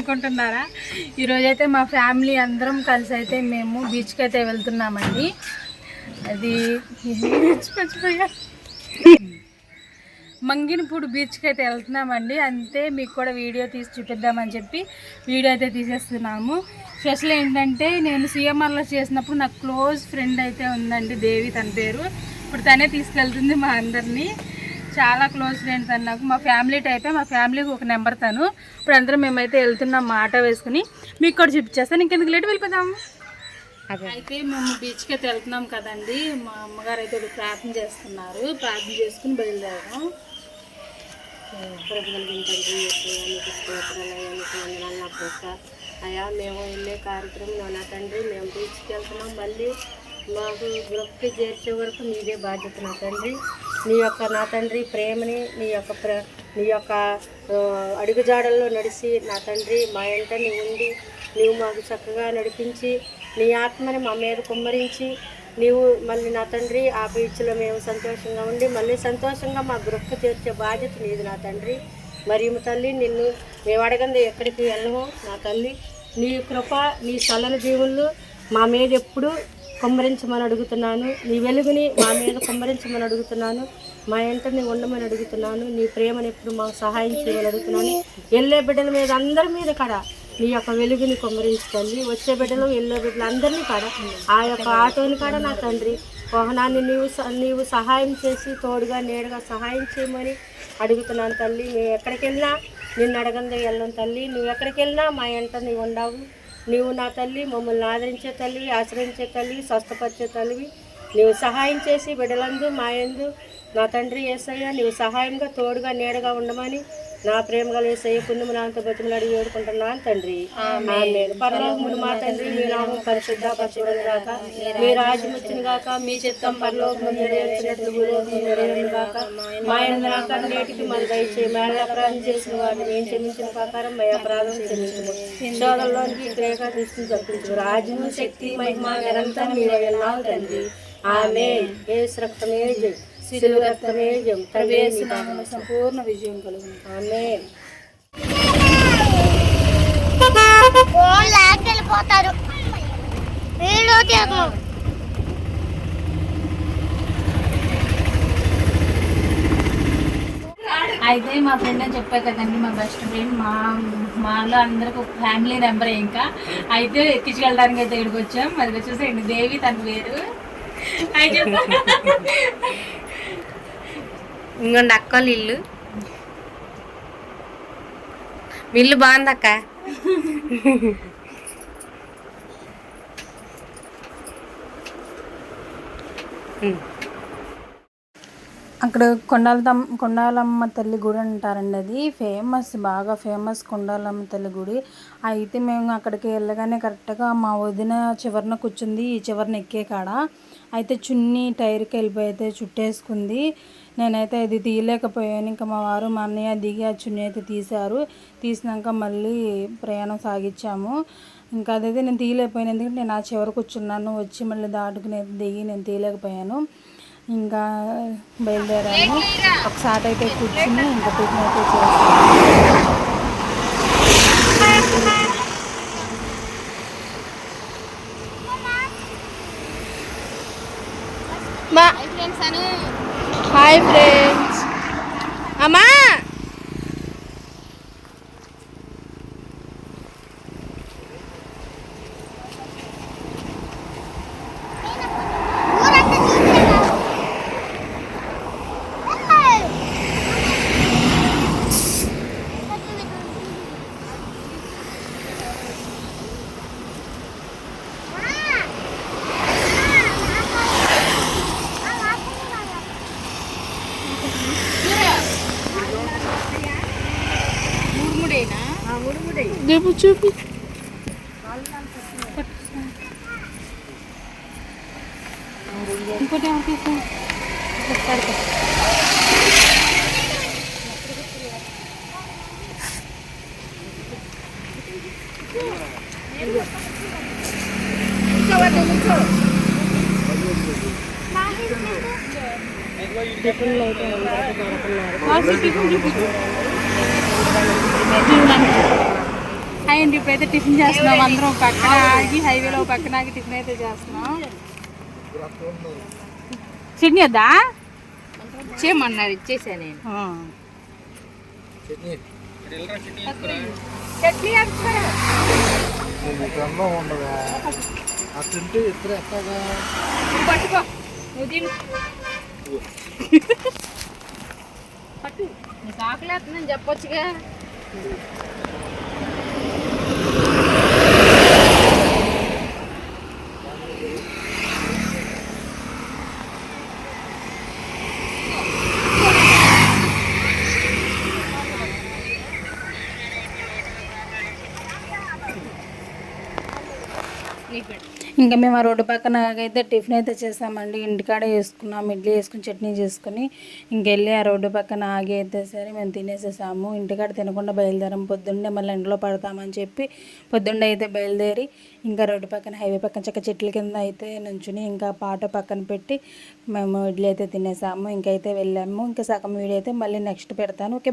అనుకుంటున్నారా? ఈరోజైతే మా ఫ్యామిలీ అందరం కలిసి అయితే మేము బీచ్కి అయితే వెళ్తున్నామండి. అది మర్చిపోయా, మంగినపూడి బీచ్కి అయితే వెళ్తున్నామండి. అంతే మీకు కూడా వీడియో తీసి చూపిద్దామని చెప్పి వీడియో అయితే తీసేస్తున్నాము. స్పెషల్ ఏంటంటే నేను సిఎంఆర్లో చేసినప్పుడు నాకు క్లోజ్ ఫ్రెండ్ అయితే ఉందండి, దేవి తన పేరు. ఇప్పుడు తనే తీసుకెళ్తుంది మా అందరినీ. చాలా క్లోజ్ ఫ్రెండ్ తను నాకు. మా ఫ్యామిలీ టైపే, మా ఫ్యామిలీకి ఒక నెంబర్ తను. ఇప్పుడు అందరం మేమైతే వెళ్తున్నాం ఆటో వేసుకుని. మీకు కూడా చూపించేస్తాను. ఇంకెందుకు లేట్ వెళ్ళిపోదాము. అయితే మేము బీచ్కి అయితే వెళ్తున్నాం కదండి. మా అమ్మగారు అయితే ప్రార్థన చేస్తున్నారు. ప్రార్థన చేసుకుని బయలుదేరాం. అయ్యా మేము వెళ్ళే కార్యక్రమంలో నా తండ్రి మేము బీచ్కి వెళ్తున్నాం. మళ్ళీ మాకు గృహకి చేర్చే వరకు మీదే బాధ్యత నా తండ్రి. నీ యొక్క నా తండ్రి ప్రేమని నీ యొక్క అడుగుజాడల్లో నడిచి నా తండ్రి మా వెంట నీ ఉండి నీవు మాకు చక్కగా నడిపించి నీ ఆత్మని మా మీద కుమ్మరించి నీవు మళ్ళీ నా తండ్రి ఆ బీచ్లో మేము సంతోషంగా ఉండి మళ్ళీ సంతోషంగా మా గృహకు చేర్చే బాధ్యత నీది నా తండ్రి. మరియు తల్లి నిన్ను మేము అడగంది ఎక్కడికి వెళ్ళము నా తల్లి. నీ కృప నీ చల్లని దీవుళ్ళు మా మీద ఎప్పుడు కుమ్మరించమని అడుగుతున్నాను. నీ వెలుగుని మా మీద కుమ్మరించమని అడుగుతున్నాను. మా వెంట నీ ఉండమని అడుగుతున్నాను. నీ ప్రేమను ఎప్పుడు మాకు సహాయం చేయమని అడుగుతున్నాను. వెళ్ళే బిడ్డల మీద అందరి మీద కాడ నీ యొక్క వెలుగుని కుమ్మరించుకోండి. వచ్చే బిడ్డలు వెళ్ళే బిడ్డలు అందరినీ కాడ ఆ యొక్క ఆటోని కాడ నా తండ్రి వాహనాన్ని నీవు సహాయం చేసి తోడుగా నేడుగా సహాయం చేయమని అడుగుతున్నాను తల్లి. మేము ఎక్కడికి వెళ్ళినా నిన్ను అడగందే వెళ్ళం తల్లి. నువ్వు ఎక్కడికి వెళ్ళినా మా వెంట నీవు ఉండవు. నీవు నా తల్లి మమ్మల్ని ఆదరించే తల్లి, ఆశ్రయించే తల్లి, స్వస్థపరిచే తల్లివి. నీవు సహాయం చేసి బిడ్డలందు మా యందు నా తండ్రి యేసయ్య నీవు సహాయంగా తోడుగా నీడగా ఉండమని నా ప్రేమగా యేసయ్య పుణ్యము నాంత బతిమలు అడిగి వేడుకుంటున్నాను తండ్రి. పరలోకమును మా తండ్రి మీ నామం పరిశుద్ధపరచబడును గాక. మీ రాజ్యం వచ్చును గాక. మీ చిత్తం పరలోకము నెరవేర్చినట్లు భూలోకము నెరవేరును గాక. మా యందు నేటికి మరి దయచేయి. మేళ అపరాధం చేసిన వారిని మేము క్షమించిన ప్రకారం మా అపరాధం క్షమించము. శోధంలోనికి ప్రేమ తీసుకుని తప్పించు. రాజ్యము శక్తి మహిమ నిరంతరం మీరే వెళ్ళావు తండ్రి. ఆమేన్. యేసు రక్తమే జయం, శిలువ రక్తమే జయం, సంపూర్ణ విజయం కలుగును. ఆమేన్. వెళ్ళిపోతారు. అయితే మా ఫ్రెండ్ అని చెప్పా కదండి, మా బెస్ట్ ఫ్రెండ్. మాలో అందరికి ఒక ఫ్యామిలీ నెంబర్. ఇంకా అయితే ఎక్కించుకెళ్ళడానికి అయితే ఇక్కడికి వచ్చాం. అది వచ్చేసేయండి దేవి తన పేరు. ఇంకొండి అక్కలు ఇల్లు మీ ఇల్లు బాగుందక్క. అక్కడ కొండాలమ్మ తల్లి గుడి అంటారండి. అది ఫేమస్, బాగా ఫేమస్ కొండాలమ్మ తల్లి గుడి. అయితే మేము అక్కడికి వెళ్ళగానే కరెక్ట్గా మా వదిన చివరిన కూర్చుంది, ఈ చివరిన ఎక్కే కాడ. అయితే చున్నీ టైర్కి వెళ్ళిపోయి అయితే చుట్టేసుకుంది. నేనైతే అది తీయలేకపోయాను. ఇంకా మా వారు మా అన్నయ్య దిగి ఆ చున్నీ అయితే తీశారు. తీసినాక మళ్ళీ ప్రయాణం సాగించాము. ఇంకా అదైతే నేను తీయలేకపోయాను, ఎందుకంటే నేను ఆ చివరి కూర్చున్నాను. వచ్చి మళ్ళీ దాటుకుని దిగి నేను తీయలేకపోయాను. ఇంకా బయలుదేరాము. ఒకసారి అయితే కూర్చుని ఇంకా టిఫిన్ అయితే చేస్తాను. Hi friends. అమ్మా Devo చూపి ఇంకోటి అండ్ ఇప్పుడైతే టిఫిన్ చేస్తున్నాం అందరం పక్కన ఆగి హైవేలో పక్కన ఆగి టిఫిన్ అయితే చేస్తున్నాం. చట్నీ వద్దా ఇచ్చేయమన్నారు, ఇచ్చేసా నేను. చట్నీ పట్టుకో నువ్వు తిను. నీకు ఆకలి వేస్తుందని చెప్పొచ్చుగా. ఇంకా మేము ఆ రోడ్డు పక్కన అయితే టిఫిన్ అయితే చేసామండి. ఇంటికాడే వేసుకున్నాం, ఇడ్లీ వేసుకుని చట్నీ చేసుకుని ఇంకెళ్ళి ఆ రోడ్డు పక్కన ఆగి అయితే సరే మేము తినేసేసాము. ఇంటికాడ తినకుండా బయలుదేరాము. పొద్దున్నే మళ్ళీ ఎండలో పడతామని చెప్పి పొద్దున్నే అయితే బయలుదేరి ఇంకా రోడ్డు పక్కన హైవే పక్కన చక్క చెట్ల కింద అయితే నుంచుని ఇంకా పాట పక్కన పెట్టి మేము ఇడ్లీ అయితే తినేసాము. ఇంకైతే వెళ్ళాము. ఇంకా సగం వీడియో అయితే మళ్ళీ నెక్స్ట్ పెడతాను. ఓకే.